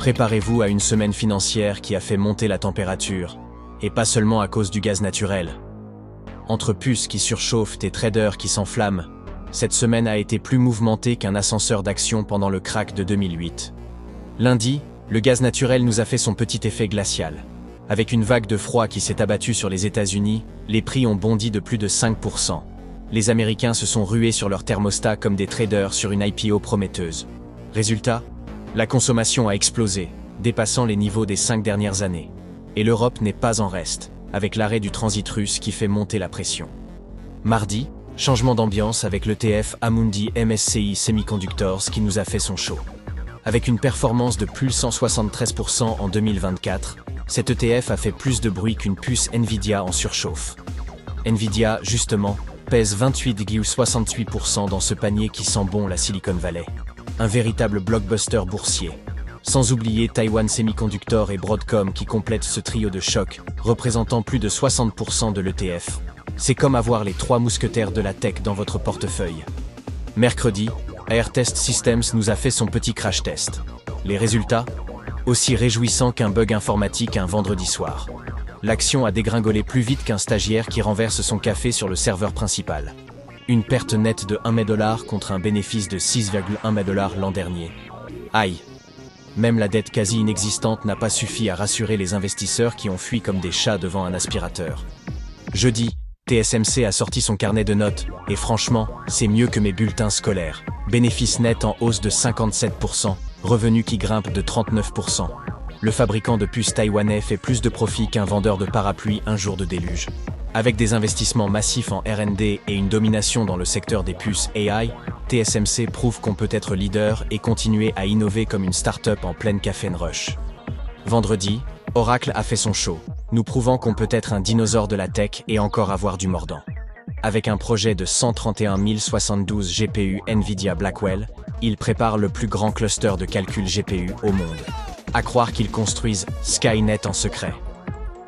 Préparez-vous à une semaine financière qui a fait monter la température, et pas seulement à cause du gaz naturel. Entre puces qui surchauffent et traders qui s'enflamment, cette semaine a été plus mouvementée qu'un ascenseur d'action pendant le crack de 2008. Lundi, le gaz naturel nous a fait son petit effet glacial. Avec une vague de froid qui s'est abattue sur les États-Unis, les prix ont bondi de plus de 5%. Les Américains se sont rués sur leur thermostat comme des traders sur une IPO prometteuse. Résultat, la consommation a explosé, dépassant les niveaux des 5 dernières années. Et l'Europe n'est pas en reste, avec l'arrêt du transit russe qui fait monter la pression. Mardi, changement d'ambiance avec l'ETF Amundi MSCI Semiconductors qui nous a fait son show. Avec une performance de plus 173% en 2024, cet ETF a fait plus de bruit qu'une puce Nvidia en surchauffe. Nvidia, justement, pèse 28,68% dans ce panier qui sent bon la Silicon Valley. Un véritable blockbuster boursier. Sans oublier Taiwan Semiconductor et Broadcom qui complètent ce trio de choc, représentant plus de 60% de l'ETF. C'est comme avoir les 3 mousquetaires de la tech dans votre portefeuille. Mercredi, Airtest Systems nous a fait son petit crash test. Les résultats ? Aussi réjouissants qu'un bug informatique un vendredi soir. L'action a dégringolé plus vite qu'un stagiaire qui renverse son café sur le serveur principal. Une perte nette de 1 $ contre un bénéfice de 6,1 $ l'an dernier. Aïe! Même la dette quasi inexistante n'a pas suffi à rassurer les investisseurs qui ont fui comme des chats devant un aspirateur. Jeudi, TSMC a sorti son carnet de notes, et franchement, c'est mieux que mes bulletins scolaires. Bénéfice net en hausse de 57%, revenus qui grimpent de 39%. Le fabricant de puces taïwanais fait plus de profit qu'un vendeur de parapluies un jour de déluge. Avec des investissements massifs en R&D et une domination dans le secteur des puces AI, TSMC prouve qu'on peut être leader et continuer à innover comme une start-up en pleine caffeine rush. Vendredi, Oracle a fait son show, nous prouvant qu'on peut être un dinosaure de la tech et encore avoir du mordant. Avec un projet de 131 072 GPU Nvidia Blackwell, il prépare le plus grand cluster de calcul GPU au monde. À croire qu'ils construisent Skynet en secret.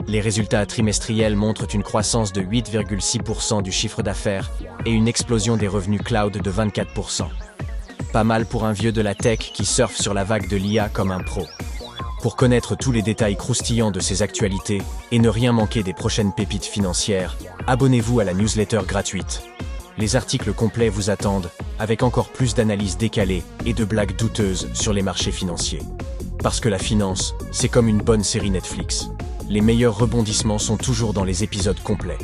Les résultats trimestriels montrent une croissance de 8,6% du chiffre d'affaires et une explosion des revenus cloud de 24%. Pas mal pour un vieux de la tech qui surfe sur la vague de l'IA comme un pro. Pour connaître tous les détails croustillants de ces actualités et ne rien manquer des prochaines pépites financières, abonnez-vous à la newsletter gratuite. Les articles complets vous attendent, avec encore plus d'analyses décalées et de blagues douteuses sur les marchés financiers. Parce que la finance, c'est comme une bonne série Netflix. Les meilleurs rebondissements sont toujours dans les épisodes complets.